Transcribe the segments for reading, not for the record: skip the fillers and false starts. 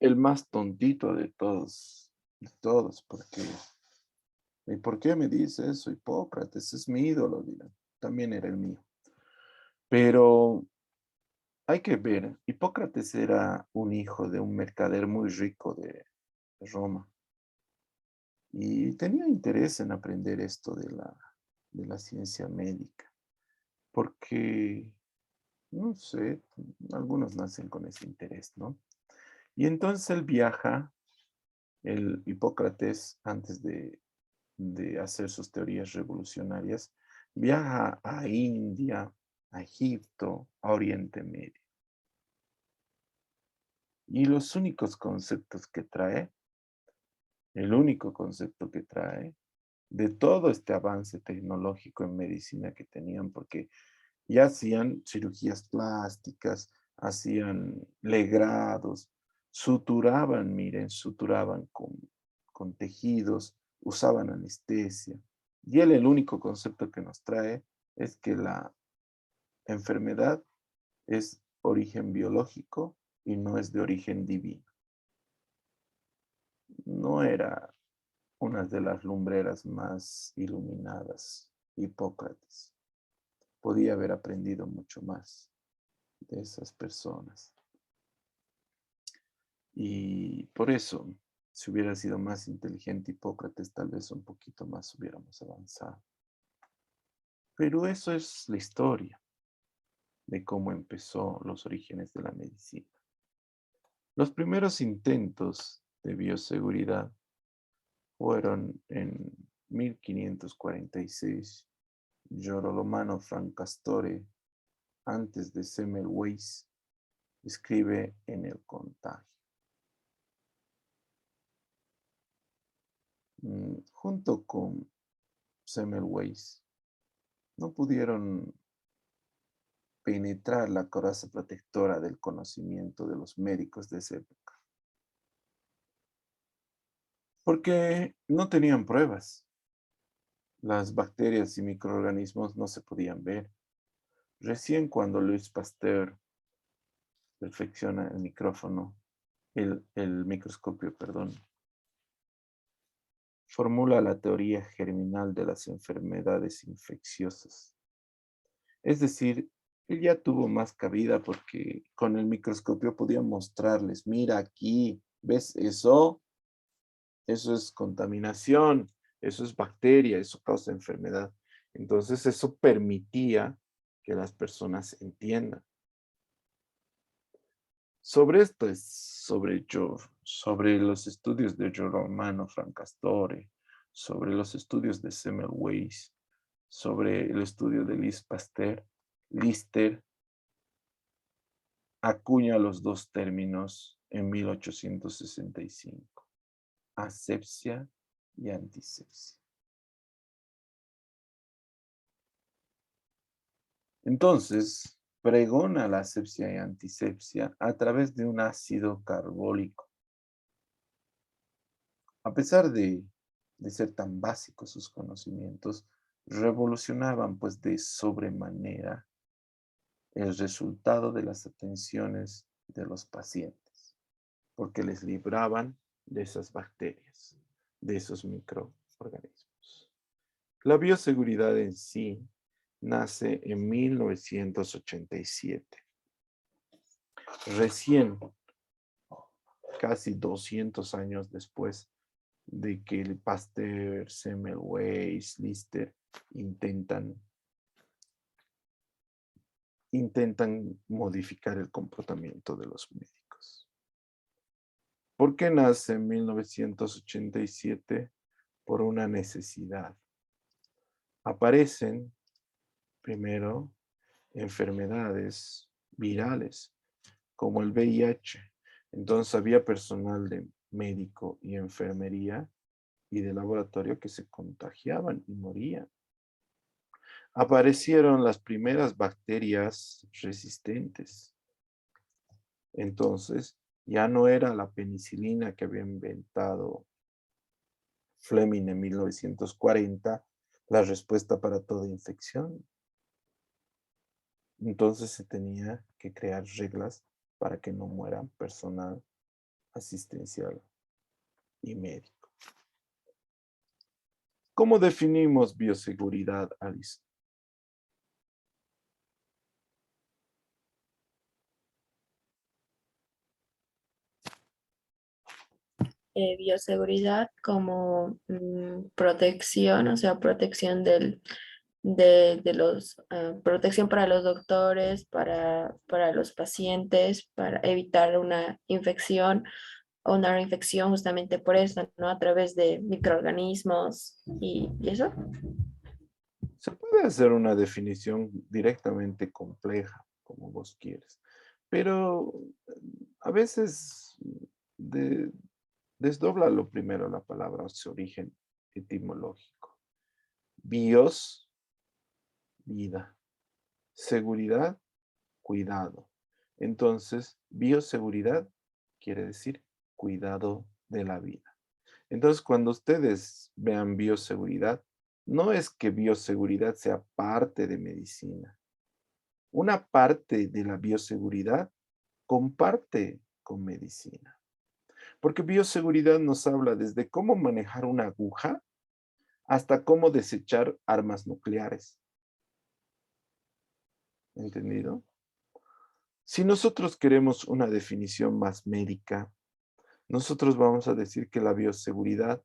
el más tontito de todos, porque, ¿y por qué me dice eso? Hipócrates es mi ídolo, dirán. También era el mío. Pero hay que ver, Hipócrates era un hijo de un mercader muy rico de Roma y tenía interés en aprender esto de la ciencia médica, porque, no sé, algunos nacen con ese interés, ¿no? Y entonces él viaja, el Hipócrates, antes de hacer sus teorías revolucionarias, viaja a India, a Egipto, a Oriente Medio. Y los únicos conceptos que trae, el único concepto que trae de todo este avance tecnológico en medicina que tenían, porque ya hacían cirugías plásticas, hacían legrados, suturaban, miren, suturaban con tejidos, usaban anestesia. Y él el único concepto que nos trae es que la enfermedad es origen biológico y no es de origen divino. No era una de las lumbreras más iluminadas, Hipócrates. Podía haber aprendido mucho más de esas personas. Y por eso, si hubiera sido más inteligente Hipócrates, tal vez un poquito más hubiéramos avanzado. Pero eso es la historia de cómo empezó los orígenes de la medicina. Los primeros intentos de bioseguridad fueron en 1546. Girolamo Francastore, antes de Semmelweis, escribe en El Contagio. Junto con Semmelweis, no pudieron penetrar la coraza protectora del conocimiento de los médicos de esa época, porque no tenían pruebas. Las bacterias y microorganismos no se podían ver. Recién cuando Louis Pasteur perfecciona el micrófono, el microscopio, perdón, formula la teoría germinal de las enfermedades infecciosas. Es decir, él ya tuvo más cabida porque con el microscopio podía mostrarles, mira aquí, ¿ves eso? Eso es contaminación, eso es bacteria, eso causa enfermedad. Entonces eso permitía que las personas entiendan. Sobre esto es sobre los estudios de Girolamo Francastore, sobre los estudios de Semmelweis, sobre el estudio de Lister acuña los dos términos en 1865, asepsia y antisepsia. Entonces, pregona la asepsia y antisepsia a través de un ácido carbólico. A pesar de ser tan básicos sus conocimientos, revolucionaban pues de sobremanera el resultado de las atenciones de los pacientes, porque les libraban de esas bacterias, de esos microorganismos. La bioseguridad en sí nace en 1987. Recién, casi 200 años después de que el Pasteur, Semmelweis, Lister intentan, intentan modificar el comportamiento de los médicos. ¿Por qué nace en 1987? Por una necesidad. Aparecen primero enfermedades virales como el VIH. Entonces había personal de médico y enfermería y de laboratorio que se contagiaban y morían. Aparecieron las primeras bacterias resistentes. Entonces ya no era la penicilina que había inventado Fleming en 1940 la respuesta para toda infección. Entonces se tenía que crear reglas para que no mueran personal asistencial y médico. ¿Cómo definimos bioseguridad, Alice? Bioseguridad como protección, o sea, protección de los, protección para los doctores, para los pacientes, para evitar una infección o una reinfección justamente por eso, ¿no? A través de microorganismos y eso. Se puede hacer una definición directamente compleja, como vos quieres, pero a veces de- desdóblalo primero la palabra, su origen etimológico. Bios, vida. Seguridad, cuidado. Entonces, bioseguridad quiere decir cuidado de la vida. Entonces, cuando ustedes vean bioseguridad, no es que bioseguridad sea parte de medicina. Una parte de la bioseguridad comparte con medicina. Porque bioseguridad nos habla desde cómo manejar una aguja hasta cómo desechar armas nucleares. ¿Entendido? Si nosotros queremos una definición más médica, nosotros vamos a decir que la bioseguridad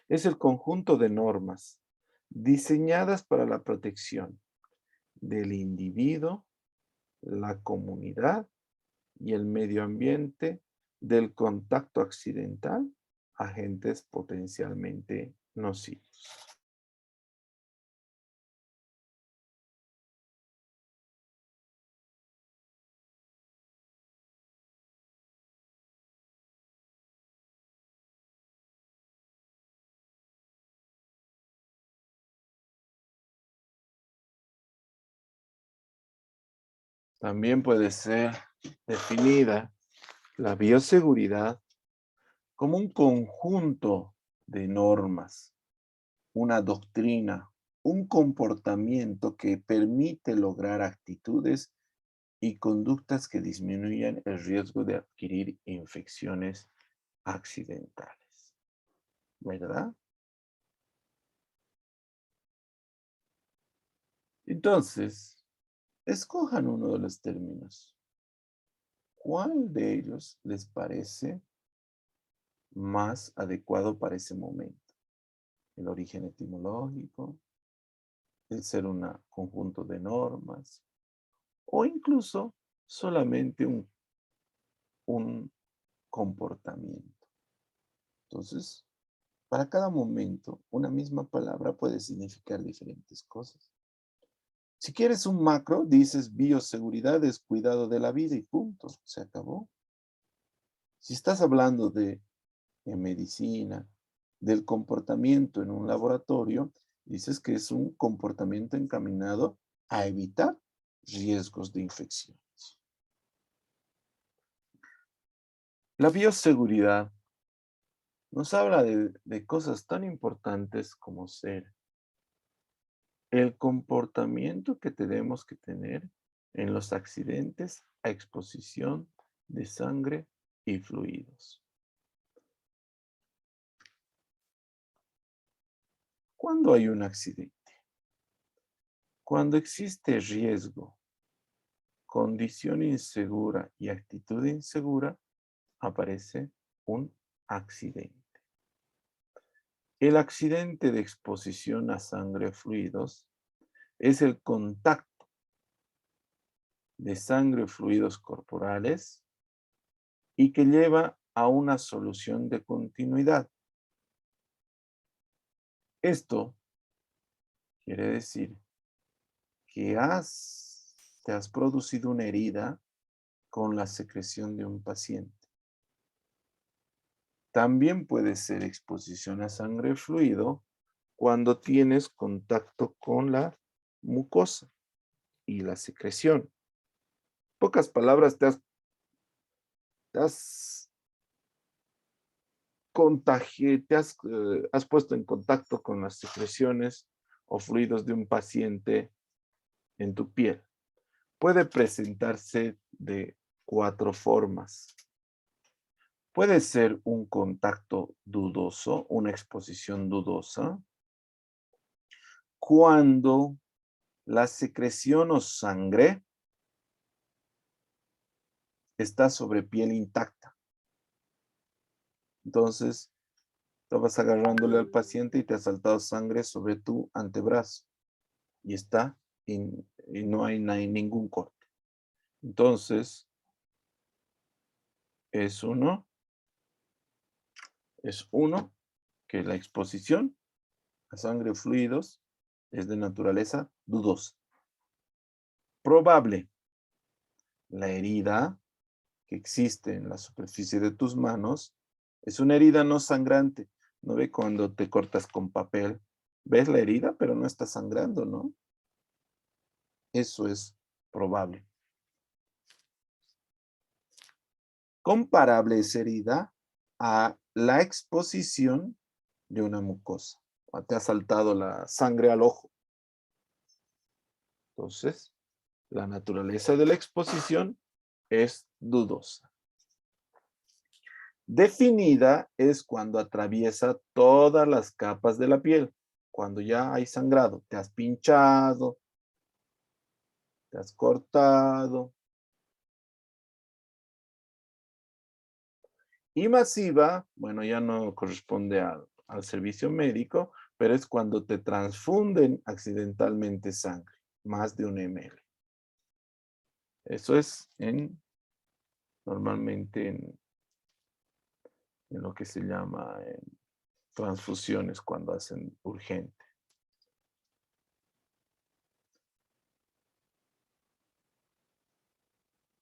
es el conjunto de normas diseñadas para la protección del individuo, la comunidad y el medio ambiente del contacto accidental a agentes potencialmente nocivos. También puede ser definida la bioseguridad como un conjunto de normas, una doctrina, un comportamiento que permite lograr actitudes y conductas que disminuyan el riesgo de adquirir infecciones accidentales. ¿Verdad? Entonces, escojan uno de los términos. ¿Cuál de ellos les parece más adecuado para ese momento? El origen etimológico, el ser un conjunto de normas o incluso solamente un comportamiento. Entonces, para cada momento, una misma palabra puede significar diferentes cosas. Si quieres un macro, dices bioseguridad es cuidado de la vida y punto, se acabó. Si estás hablando de medicina, del comportamiento en un laboratorio, dices que es un comportamiento encaminado a evitar riesgos de infecciones. La bioseguridad nos habla de cosas tan importantes como ser el comportamiento que tenemos que tener en los accidentes a exposición de sangre y fluidos. ¿Cuándo hay un accidente? Cuando existe riesgo, condición insegura y actitud insegura, aparece un accidente. El accidente de exposición a sangre o fluidos es el contacto de sangre o fluidos corporales y que lleva a una solución de continuidad. Esto quiere decir que te has producido una herida con la secreción de un paciente. También puede ser exposición a sangre fluido cuando tienes contacto con la mucosa y la secreción. Pocas palabras, te has has puesto en contacto con las secreciones o fluidos de un paciente en tu piel. Puede presentarse de 4 formas. Puede ser un contacto dudoso, una exposición dudosa, cuando la secreción o sangre está sobre piel intacta. Entonces, estabas agarrándole al paciente y te ha saltado sangre sobre tu antebrazo y y no hay ningún corte. Entonces, es uno que la exposición a sangre o fluidos es de naturaleza dudosa. Probable, la herida que existe en la superficie de tus manos es una herida no sangrante. ¿No ve cuando te cortas con papel? ¿Ves la herida, pero no está sangrando, no? Eso es probable. Comparable esa herida a la exposición de una mucosa. O te ha saltado la sangre al ojo. Entonces, la naturaleza de la exposición es dudosa. Definida es cuando atraviesa todas las capas de la piel. Cuando ya hay sangrado, te has pinchado, te has cortado. Y masiva, bueno, ya no corresponde al servicio médico, pero es cuando te transfunden accidentalmente sangre, más de 1 ml. Eso es normalmente en lo que se llama transfusiones cuando hacen urgente.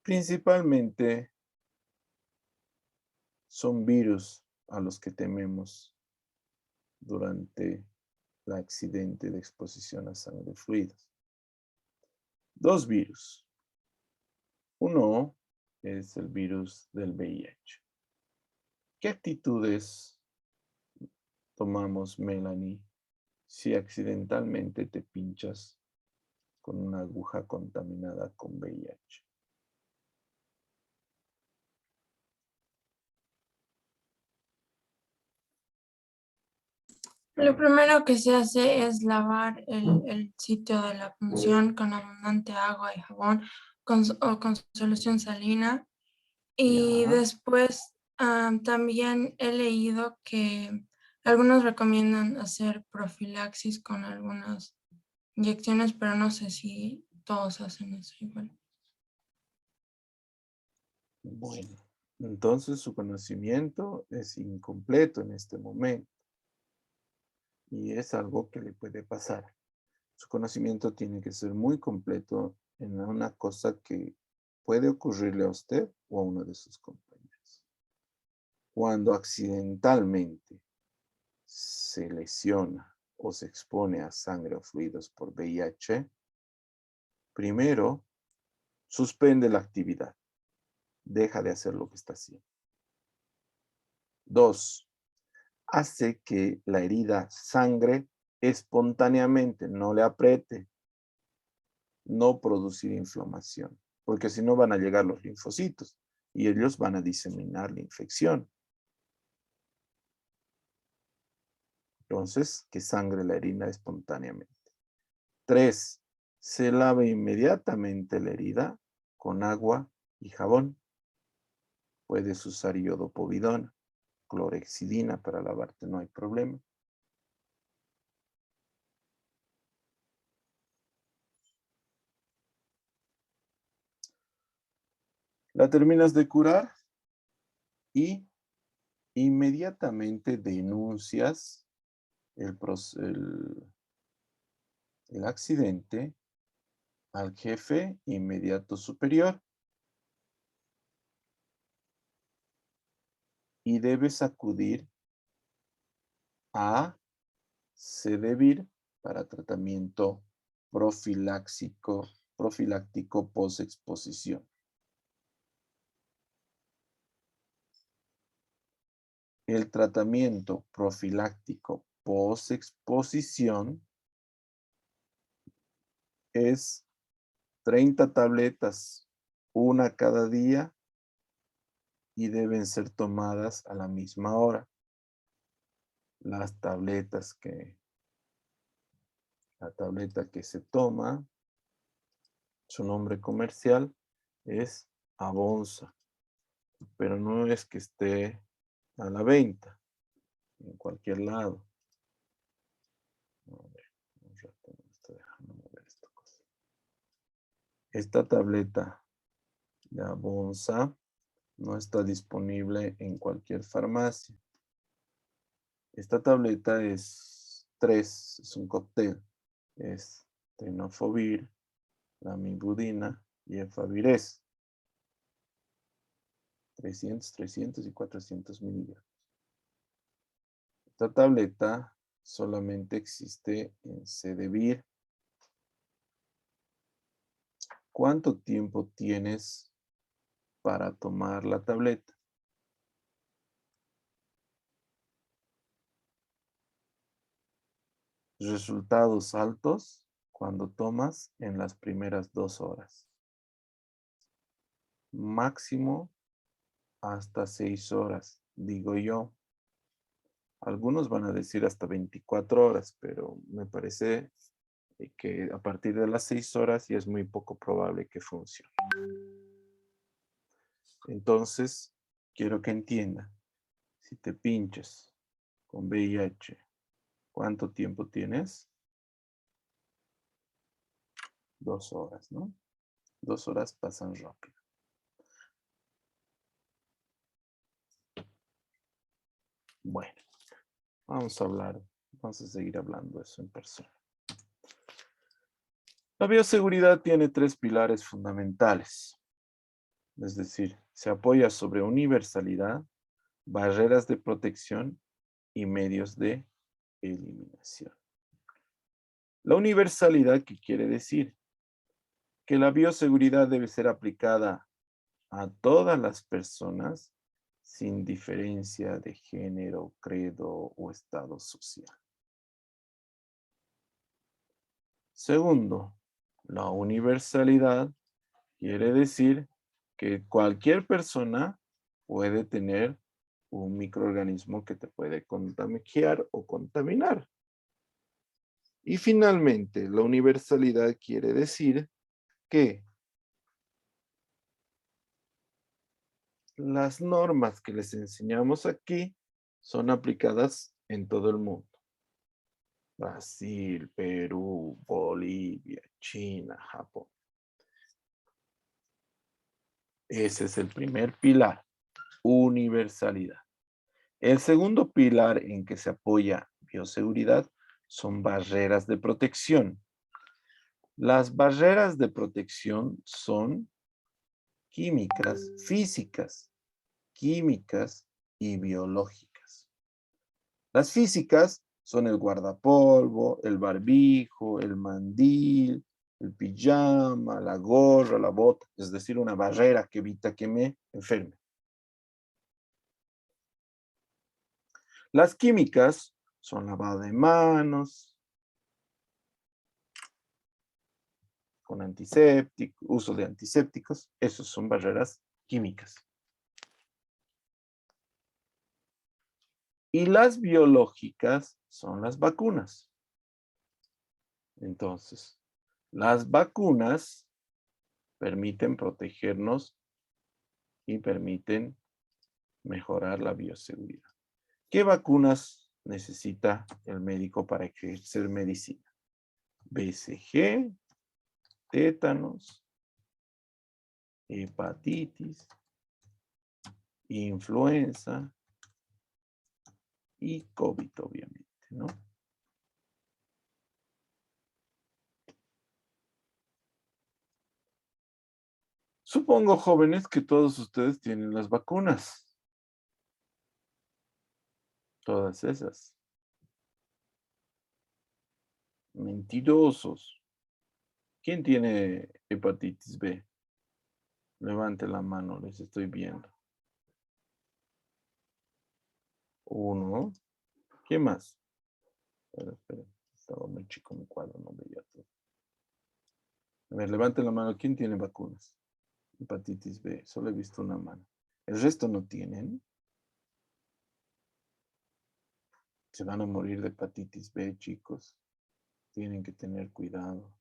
Principalmente son virus a los que tememos durante el accidente de exposición a sangre fluidos. 2 virus. Uno es el virus del VIH. ¿Qué actitudes tomamos, Melanie, si accidentalmente te pinchas con una aguja contaminada con VIH? Lo primero que se hace es lavar el sitio de la punción con abundante agua y jabón o con solución salina. Y Ya. después también he leído que algunos recomiendan hacer profilaxis con algunas inyecciones, pero no sé si todos hacen eso igual. Bueno, entonces su conocimiento es incompleto en este momento y es algo que le puede pasar. Su conocimiento tiene que ser muy completo en una cosa que puede ocurrirle a usted o a uno de sus compañeros. Cuando accidentalmente se lesiona o se expone a sangre o fluidos por VIH, primero, suspende la actividad. Deja de hacer lo que está haciendo. 2, hace que la herida sangre espontáneamente, no le apriete, no producir inflamación, porque si no van a llegar los linfocitos y ellos van a diseminar la infección. Entonces, que sangre la herida espontáneamente. 3, se lave inmediatamente la herida con agua y jabón. Puedes usar iodopovidona, clorexidina para lavarte, no hay problema. La terminas de curar y inmediatamente denuncias el accidente al jefe inmediato superior y debes acudir a CDVIR para tratamiento profiláctico post-exposición. El tratamiento profiláctico post-exposición es 30 tabletas, una cada día, y deben ser tomadas a la misma hora. La tableta que se toma, su nombre comercial es Abonza, pero no es que esté a la venta en cualquier lado. A ver, un rato me está dejando ver esta cosa. Esta tableta de Abonza no está disponible en cualquier farmacia. Esta tableta es un cóctel. Es tenofovir, lamivudina y efavirenz. 300, 300 y 400 miligramos. Esta tableta solamente existe en Sedevir. ¿Cuánto tiempo tienes para tomar la tableta? Resultados altos cuando tomas en las primeras 2 horas. Máximo hasta 6 horas, digo yo. Algunos van a decir hasta 24 horas, pero me parece que a partir de las 6 horas ya es muy poco probable que funcione. Entonces, quiero que entiendan, si te pinchas con VIH, ¿cuánto tiempo tienes? 2 horas, ¿no? 2 horas pasan rápido. Bueno, vamos a seguir hablando de eso en persona. La bioseguridad tiene 3 pilares fundamentales. Es decir, se apoya sobre universalidad, barreras de protección y medios de eliminación. La universalidad, ¿qué quiere decir? Que la bioseguridad debe ser aplicada a todas las personas sin diferencia de género, credo o estado social. Segundo, la universalidad quiere decir que cualquier persona puede tener un microorganismo que te puede contagiar o contaminar. Y finalmente, la universalidad quiere decir que las normas que les enseñamos aquí son aplicadas en todo el mundo. Brasil, Perú, Bolivia, China, Japón. Ese es el primer pilar, universalidad. El segundo pilar en que se apoya bioseguridad son barreras de protección. Las barreras de protección son químicas, físicas, químicas y biológicas. Las físicas son el guardapolvo, el barbijo, el mandil, el pijama, la gorra, la bota, es decir, una barrera que evita que me enferme. Las químicas son lavado de manos, con antiséptico, uso de antisépticos, esos son barreras químicas. Y las biológicas son las vacunas. Entonces, las vacunas permiten protegernos y permiten mejorar la bioseguridad. ¿Qué vacunas necesita el médico para ejercer medicina? BCG, tétanos, hepatitis, influenza y COVID, obviamente, ¿no? Supongo, jóvenes, que todos ustedes tienen las vacunas. Todas esas. Mentirosos. ¿Quién tiene hepatitis B? Levante la mano, les estoy viendo. Uno. ¿Quién más? Espera. Estaba muy chico mi cuadro, no veía todo. A ver, levanten la mano. ¿Quién tiene vacunas? Hepatitis B. Solo he visto una mano. El resto no tienen. Se van a morir de hepatitis B, chicos. Tienen que tener cuidado.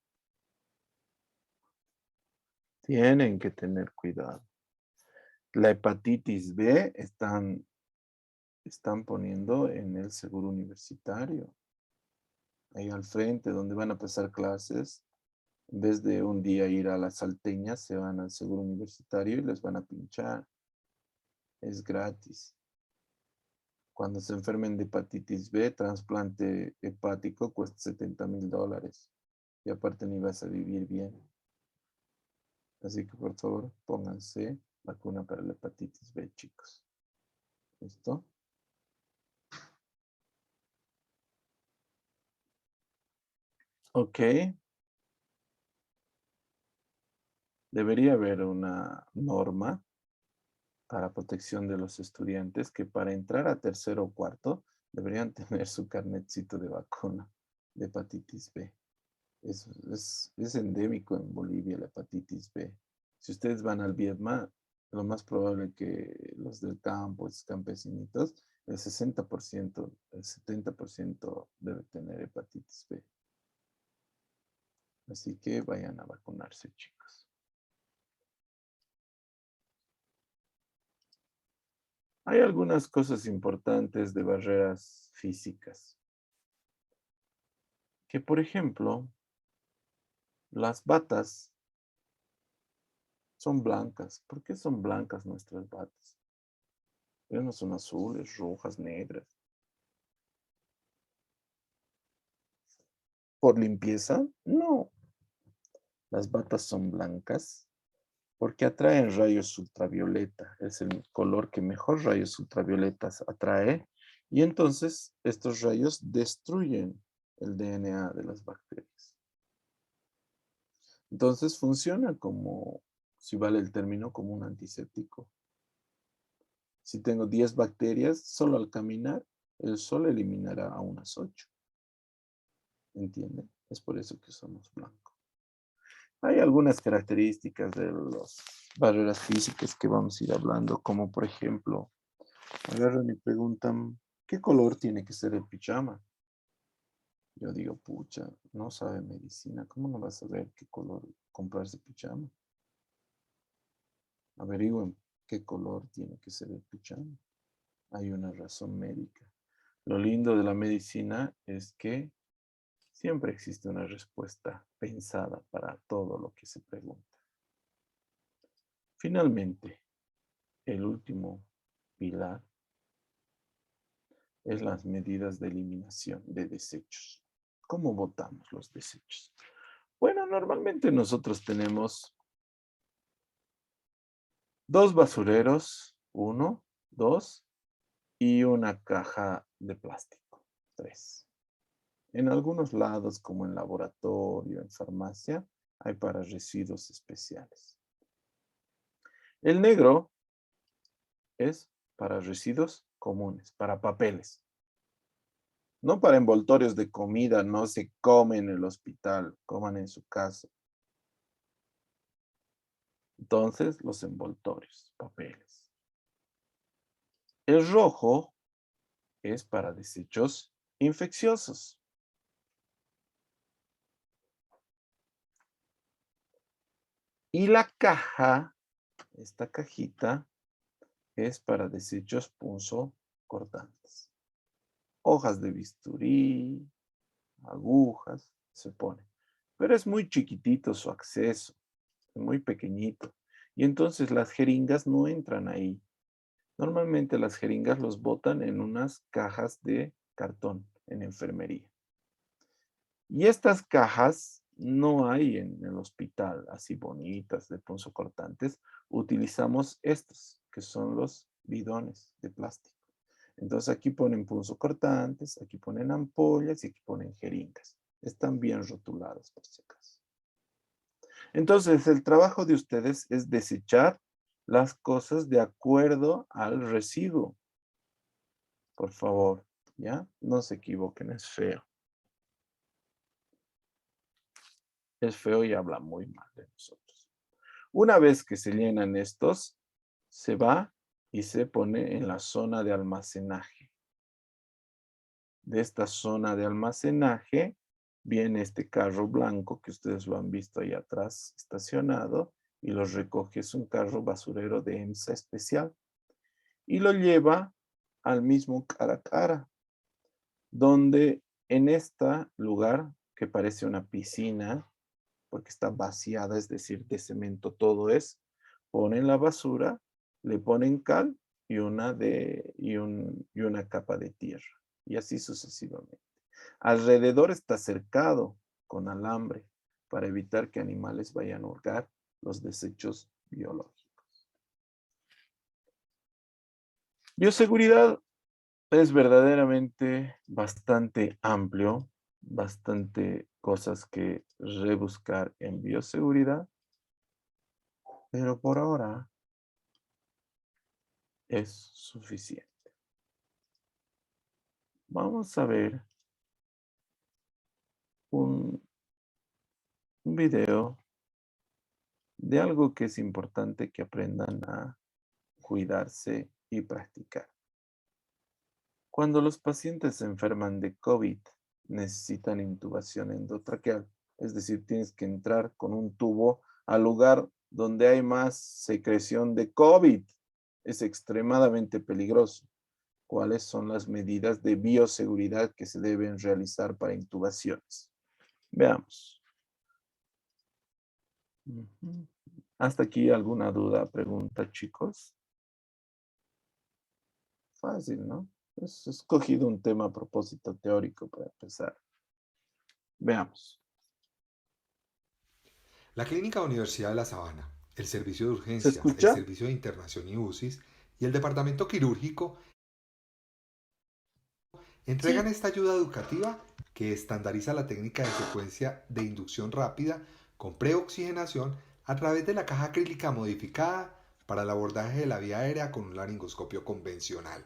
Tienen que tener cuidado. La hepatitis B están poniendo en el seguro universitario. Ahí al frente, donde van a pasar clases, en vez de un día ir a las salteñas, se van al seguro universitario y les van a pinchar. Es gratis. Cuando se enfermen de hepatitis B, trasplante hepático cuesta $70,000. Y aparte ni vas a vivir bien. Así que por favor, pónganse vacuna para la hepatitis B, chicos. ¿Listo? Ok. Debería haber una norma para protección de los estudiantes que para entrar a tercero o cuarto deberían tener su carnetcito de vacuna de hepatitis B. Es endémico en Bolivia la hepatitis B. Si ustedes van al Viedma, lo más probable que los del campo, esos campesinitos, el 60%, el 70% debe tener hepatitis B. Así que vayan a vacunarse, chicos. Hay algunas cosas importantes de barreras físicas. Que, por ejemplo, las batas son blancas. ¿Por qué son blancas nuestras batas? Pero no son azules, rojas, negras. ¿Por limpieza? No. Las batas son blancas porque atraen rayos ultravioleta. Es el color que mejor rayos ultravioletas atrae. Y entonces estos rayos destruyen el DNA de las bacterias. Entonces funciona como, si vale el término, como un antiséptico. Si tengo 10 bacterias, solo al caminar, el sol eliminará a unas 8. ¿Entienden? Es por eso que somos blancos. Hay algunas características de las barreras físicas que vamos a ir hablando, como por ejemplo, agarran y preguntan, ¿qué color tiene que ser el pijama? Yo digo, pucha, no sabe medicina, ¿cómo no vas a saber qué color comprarse pijama? Averigüen qué color tiene que ser el pijama. Hay una razón médica. Lo lindo de la medicina es que siempre existe una respuesta pensada para todo lo que se pregunta. Finalmente, el último pilar es las medidas de eliminación de desechos. ¿Cómo botamos los desechos? Bueno, normalmente nosotros tenemos 2 basureros, 1, 2, y una caja de plástico, 3. En algunos lados, como en laboratorio, en farmacia, hay para residuos especiales. El negro es para residuos comunes, para papeles. No para envoltorios de comida, no se come en el hospital, coman en su casa. Entonces, los envoltorios, papeles. El rojo es para desechos infecciosos. Y la caja, esta cajita, es para desechos punzocortantes. Hojas de bisturí, agujas, se pone. Pero es muy chiquitito su acceso, muy pequeñito. Y entonces las jeringas no entran ahí. Normalmente las jeringas los botan en unas cajas de cartón en enfermería. Y estas cajas no hay en el hospital, así bonitas de punzocortantes. Utilizamos estos, que son los bidones de plástico. Entonces aquí ponen punzocortantes, aquí ponen ampollas y aquí ponen jeringas. Están bien rotuladas por si acaso. Entonces el trabajo de ustedes es desechar las cosas de acuerdo al residuo. Por favor, ¿ya? No se equivoquen, es feo. Es feo y habla muy mal de nosotros. Una vez que se llenan estos, se va y se pone en la zona de almacenaje. De esta zona de almacenaje viene este carro blanco que ustedes lo han visto ahí atrás estacionado y lo recoge. Es un carro basurero de EMSA especial y lo lleva al mismo cara a cara, donde en este lugar que parece una piscina, porque está vaciada, es decir, de cemento todo es, ponen la basura, le ponen cal y una capa de tierra, y así sucesivamente. Alrededor está cercado con alambre para evitar que animales vayan a hurgar los desechos biológicos. Bioseguridad es verdaderamente bastante amplio, bastante cosas que rebuscar en bioseguridad, pero por ahora es suficiente. Vamos a ver un video de algo que es importante que aprendan a cuidarse y practicar. Cuando los pacientes se enferman de COVID, necesitan intubación endotraqueal, es decir, tienes que entrar con un tubo al lugar donde hay más secreción de COVID. Es extremadamente peligroso. ¿Cuáles son las medidas de bioseguridad que se deben realizar para intubaciones? Veamos. ¿Hasta aquí alguna duda, pregunta, chicos? Fácil, ¿no? He escogido un tema a propósito teórico para empezar. Veamos. La Clínica Universidad de La Sabana, el Servicio de ¿Se Urgencias, el escucha? Servicio de Internación y UCIs y el Departamento Quirúrgico entregan Sí, esta ayuda educativa que estandariza la técnica de secuencia de inducción rápida con preoxigenación a través de la caja acrílica modificada para el abordaje de la vía aérea con un laringoscopio convencional.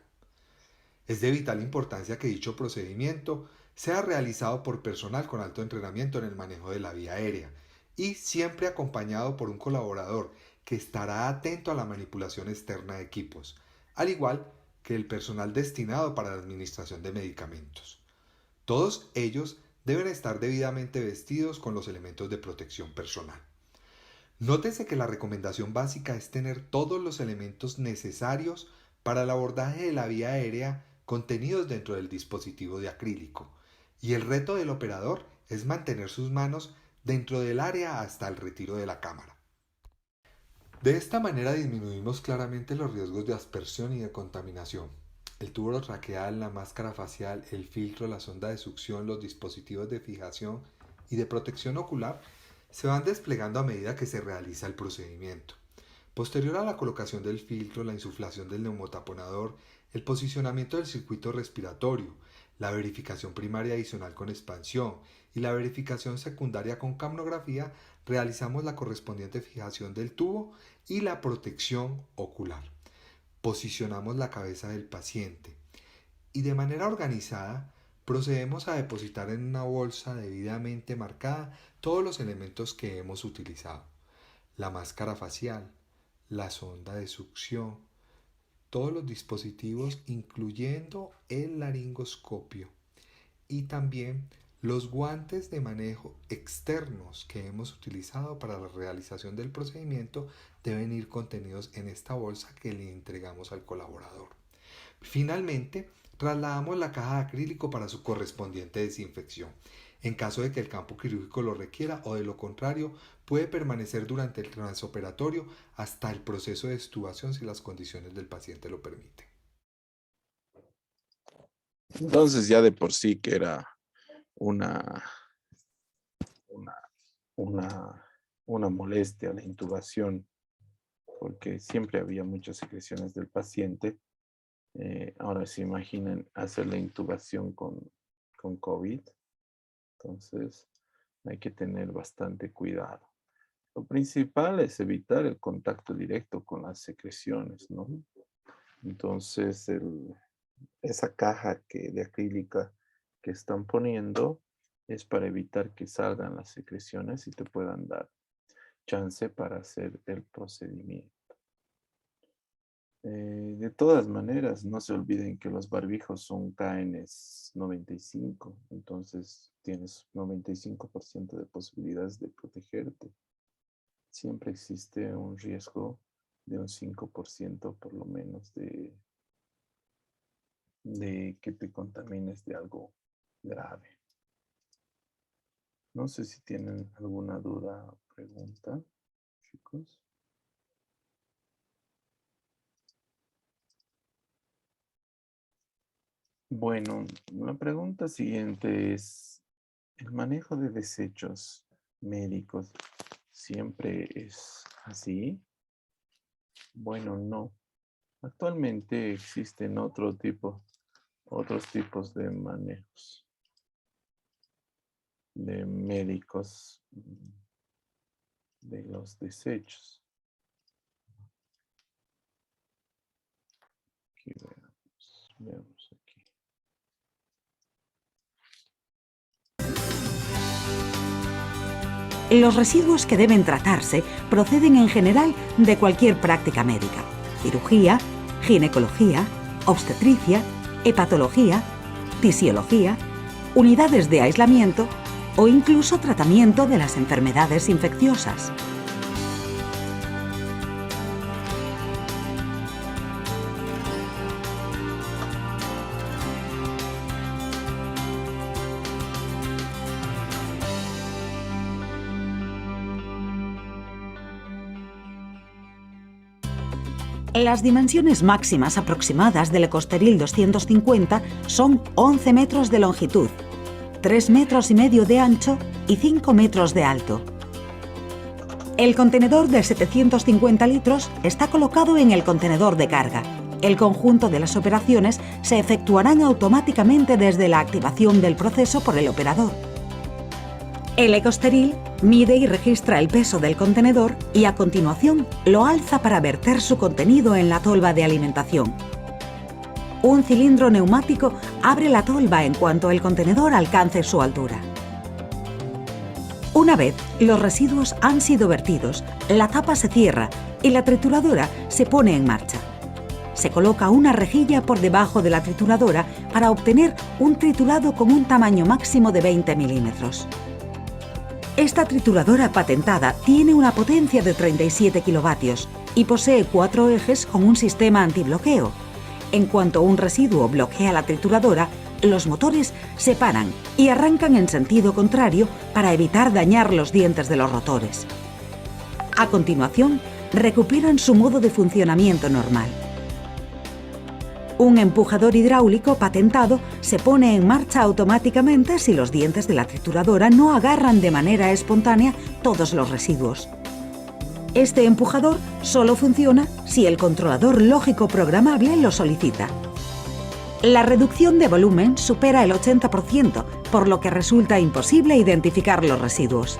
Es de vital importancia que dicho procedimiento sea realizado por personal con alto entrenamiento en el manejo de la vía aérea y siempre acompañado por un colaborador que estará atento a la manipulación externa de equipos, al igual que el personal destinado para la administración de medicamentos. Todos ellos deben estar debidamente vestidos con los elementos de protección personal. Nótese que la recomendación básica es tener todos los elementos necesarios para el abordaje de la vía aérea contenidos dentro del dispositivo de acrílico, y el reto del operador es mantener sus manos dentro del área hasta el retiro de la cámara. De esta manera disminuimos claramente los riesgos de aspersión y de contaminación. El tubo traqueal, la máscara facial, el filtro, la sonda de succión, los dispositivos de fijación y de protección ocular se van desplegando a medida que se realiza el procedimiento. Posterior a la colocación del filtro, la insuflación del neumotaponador, el posicionamiento del circuito respiratorio, la verificación primaria adicional con expansión y la verificación secundaria con capnografía, realizamos la correspondiente fijación del tubo y la protección ocular. Posicionamos la cabeza del paciente y de manera organizada procedemos a depositar en una bolsa debidamente marcada todos los elementos que hemos utilizado. La máscara facial, la sonda de succión, todos los dispositivos incluyendo el laringoscopio y también los guantes de manejo externos que hemos utilizado para la realización del procedimiento deben ir contenidos en esta bolsa que le entregamos al colaborador. Finalmente, trasladamos la caja de acrílico para su correspondiente desinfección. En caso de que el campo quirúrgico lo requiera o de lo contrario, puede permanecer durante el transoperatorio hasta el proceso de extubación si las condiciones del paciente lo permiten. Entonces ya de por sí que era una, una, una molestia la intubación, porque siempre había muchas secreciones del paciente. Ahora se imaginen hacer la intubación con COVID. Entonces hay que tener bastante cuidado. Lo principal es evitar el contacto directo con las secreciones, ¿no? Entonces esa caja de acrílica que están poniendo es para evitar que salgan las secreciones y te puedan dar chance para hacer el procedimiento. de todas maneras, no se olviden que los barbijos son KN95, entonces tienes 95% de posibilidades de protegerte. Siempre existe un riesgo de un 5% por lo menos de que te contamines de algo grave. No sé si tienen alguna duda o pregunta, chicos. Bueno, la pregunta siguiente es, ¿el manejo de desechos médicos siempre es así? Bueno, no. Actualmente existen otros tipos de manejos de médicos de los desechos. Aquí veamos aquí. Los residuos que deben tratarse proceden en general de cualquier práctica médica: cirugía, ginecología, obstetricia, hepatología, fisiología, unidades de aislamiento o incluso tratamiento de las enfermedades infecciosas. Las dimensiones máximas aproximadas del Ecosteril 250 son 11 metros de longitud, 3,5 metros de ancho y 5 metros de alto. El contenedor de 750 litros está colocado en el contenedor de carga. El conjunto de las operaciones se efectuarán automáticamente desde la activación del proceso por el operador. El Ecosteril mide y registra el peso del contenedor y a continuación lo alza para verter su contenido en la tolva de alimentación. Un cilindro neumático abre la tolva en cuanto el contenedor alcance su altura. Una vez los residuos han sido vertidos, la tapa se cierra y la trituradora se pone en marcha. Se coloca una rejilla por debajo de la trituradora para obtener un triturado con un tamaño máximo de 20 milímetros. Esta trituradora patentada tiene una potencia de 37 kilovatios y posee 4 ejes con un sistema antibloqueo. En cuanto un residuo bloquea la trituradora, los motores se paran y arrancan en sentido contrario para evitar dañar los dientes de los rotores. A continuación, recuperan su modo de funcionamiento normal. Un empujador hidráulico patentado se pone en marcha automáticamente si los dientes de la trituradora no agarran de manera espontánea todos los residuos. Este empujador solo funciona si el controlador lógico programable lo solicita. La reducción de volumen supera el 80%, por lo que resulta imposible identificar los residuos.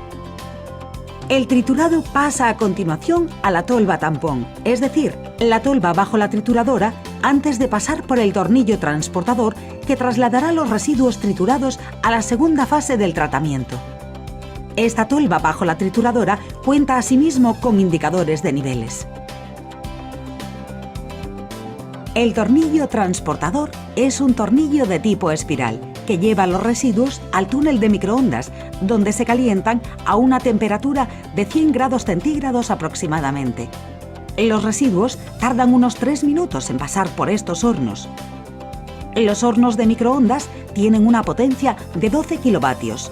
El triturado pasa a continuación a la tolva tampón, es decir, la tolva bajo la trituradora, antes de pasar por el tornillo transportador que trasladará los residuos triturados a la segunda fase del tratamiento. Esta tolva bajo la trituradora cuenta asimismo con indicadores de niveles. El tornillo transportador es un tornillo de tipo espiral que lleva los residuos al túnel de microondas, donde se calientan a una temperatura de 100 grados centígrados aproximadamente. Los residuos tardan unos 3 minutos en pasar por estos hornos. Los hornos de microondas tienen una potencia de 12 kilovatios.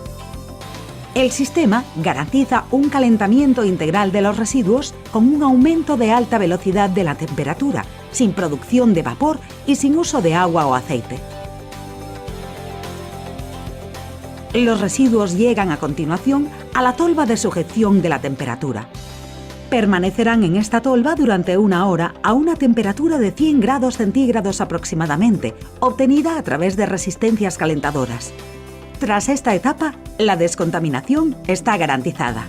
El sistema garantiza un calentamiento integral de los residuos con un aumento de alta velocidad de la temperatura, sin producción de vapor y sin uso de agua o aceite. Los residuos llegan a continuación a la tolva de sujeción de la temperatura. Permanecerán en esta tolva durante 1 hora a una temperatura de 100 grados centígrados aproximadamente, obtenida a través de resistencias calentadoras. Tras esta etapa, la descontaminación está garantizada.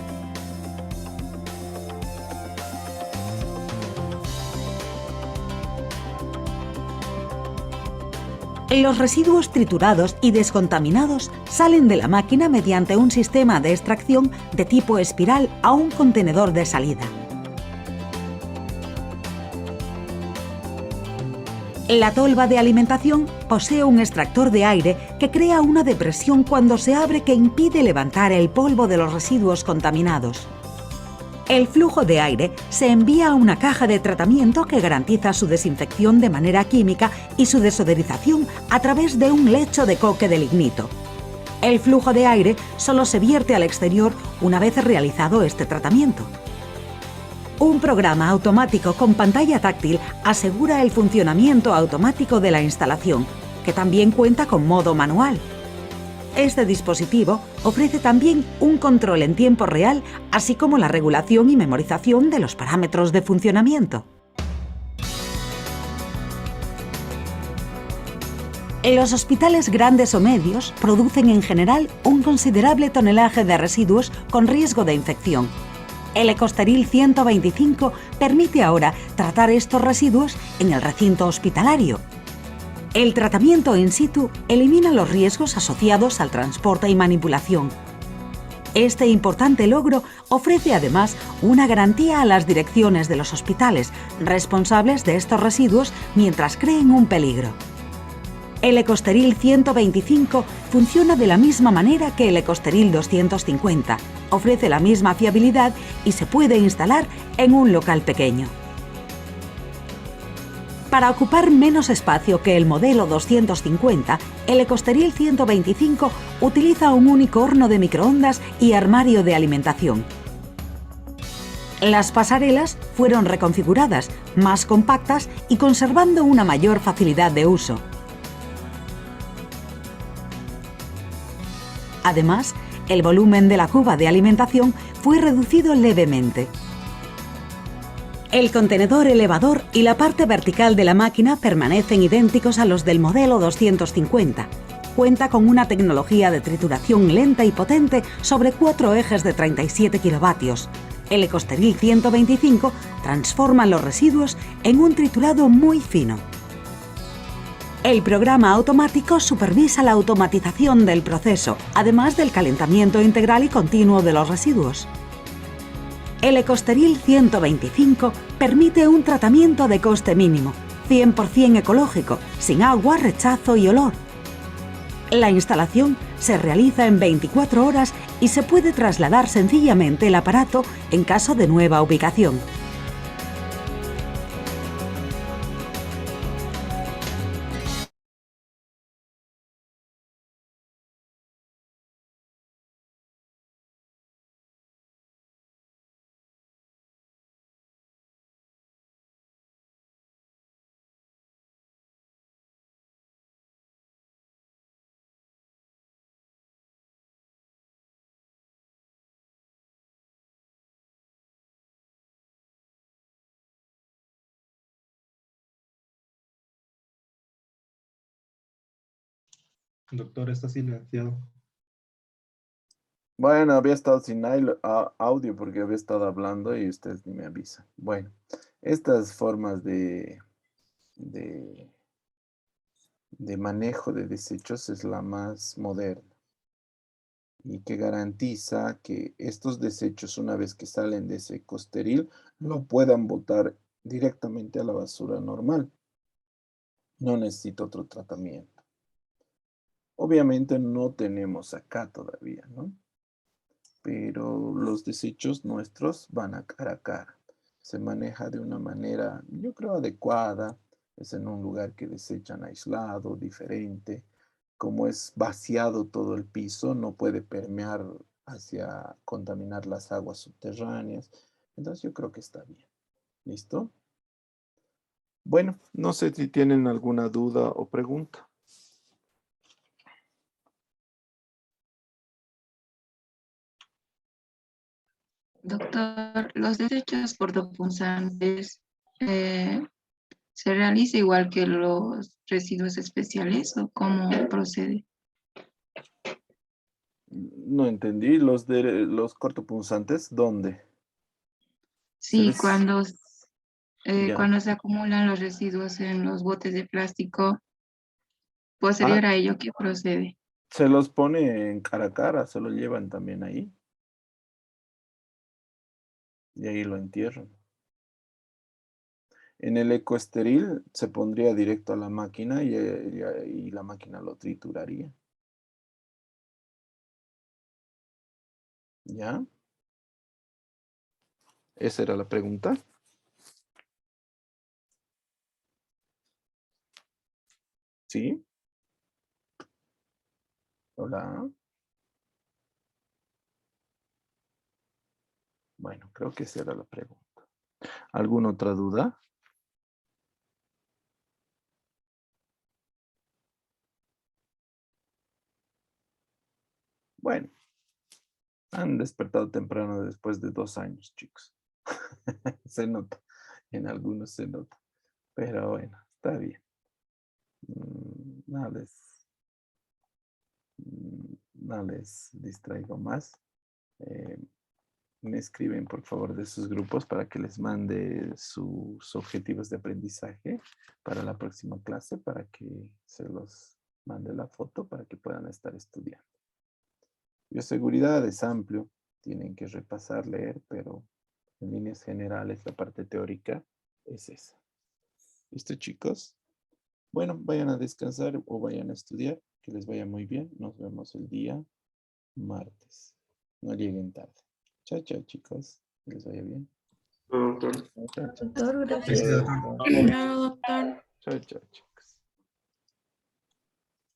Los residuos triturados y descontaminados salen de la máquina mediante un sistema de extracción de tipo espiral a un contenedor de salida. La tolva de alimentación posee un extractor de aire que crea una depresión cuando se abre que impide levantar el polvo de los residuos contaminados. El flujo de aire se envía a una caja de tratamiento que garantiza su desinfección de manera química y su desodorización a través de un lecho de coque de lignito. El flujo de aire solo se vierte al exterior una vez realizado este tratamiento. Un programa automático con pantalla táctil asegura el funcionamiento automático de la instalación, que también cuenta con modo manual. Este dispositivo ofrece también un control en tiempo real, así como la regulación y memorización de los parámetros de funcionamiento. Los hospitales grandes o medios producen en general un considerable tonelaje de residuos con riesgo de infección. El Ecosteril 125 permite ahora tratar estos residuos en el recinto hospitalario. El tratamiento in situ elimina los riesgos asociados al transporte y manipulación. Este importante logro ofrece además una garantía a las direcciones de los hospitales responsables de estos residuos mientras creen un peligro. El Ecosteril 125 funciona de la misma manera que el Ecosteril 250, ofrece la misma fiabilidad y se puede instalar en un local pequeño. Para ocupar menos espacio que el modelo 250, el Ecosteril 125 utiliza un único horno de microondas y armario de alimentación. Las pasarelas fueron reconfiguradas, más compactas y conservando una mayor facilidad de uso. Además, el volumen de la cuba de alimentación fue reducido levemente. El contenedor elevador y la parte vertical de la máquina permanecen idénticos a los del modelo 250. Cuenta con una tecnología de trituración lenta y potente sobre 4 ejes de 37 kilovatios. El Ecosteril 125 transforma los residuos en un triturado muy fino. El programa automático supervisa la automatización del proceso, además del calentamiento integral y continuo de los residuos. El Ecosteril 125 permite un tratamiento de coste mínimo, 100% ecológico, sin agua, rechazo y olor. La instalación se realiza en 24 horas y se puede trasladar sencillamente el aparato en caso de nueva ubicación. Doctor, está silenciado. Bueno, había estado sin audio porque había estado hablando y ustedes ni me avisan. Bueno, estas formas de, de manejo de desechos es la más moderna y que garantiza que estos desechos, una vez que salen de ese Ecosteril, lo puedan botar directamente a la basura normal. No necesita otro tratamiento. Obviamente no tenemos acá todavía, ¿no? Pero los desechos nuestros van a cara. Se maneja de una manera, yo creo, adecuada. Es en un lugar que desechan aislado, diferente. Como es vaciado todo el piso, no puede permear hacia contaminar las aguas subterráneas. Entonces yo creo que está bien. ¿Listo? Bueno, no sé si tienen alguna duda o pregunta. Doctor, los desechos cortopunzantes se realiza igual que los residuos especiales o cómo procede. No entendí. Los cortopunzantes, ¿dónde? Sí, Ya. cuando se acumulan los residuos en los botes de plástico, Ah, posterior a ello, ¿qué procede? se los pone en cara, se lo llevan también ahí y ahí lo entierran. En el ecoesteril se pondría directo a la máquina y la máquina lo trituraría. ¿Ya? Esa era la pregunta. ¿Sí? Hola. Bueno, creo que esa era la pregunta. ¿Alguna otra duda? Bueno, han despertado temprano después de 2 años, chicos. Se nota. En algunos se nota. Pero bueno, está bien. No les distraigo más. Eh, me escriben, por favor, de sus grupos para que les mande sus objetivos de aprendizaje para la próxima clase, para que se los mande la foto para que puedan estar estudiando. Bioseguridad es amplio, tienen que repasar, leer, pero en líneas generales la parte teórica es esa. ¿Listo, chicos? Bueno, vayan a descansar o vayan a estudiar, que les vaya muy bien. Nos vemos el día martes. No lleguen tarde. Chao, chao, chicos. Que les vaya bien. Doctor. Chao, chao, chao. Doctor, gracias. Felicidades. Hasta luego, doctor. Chao, chao, chao.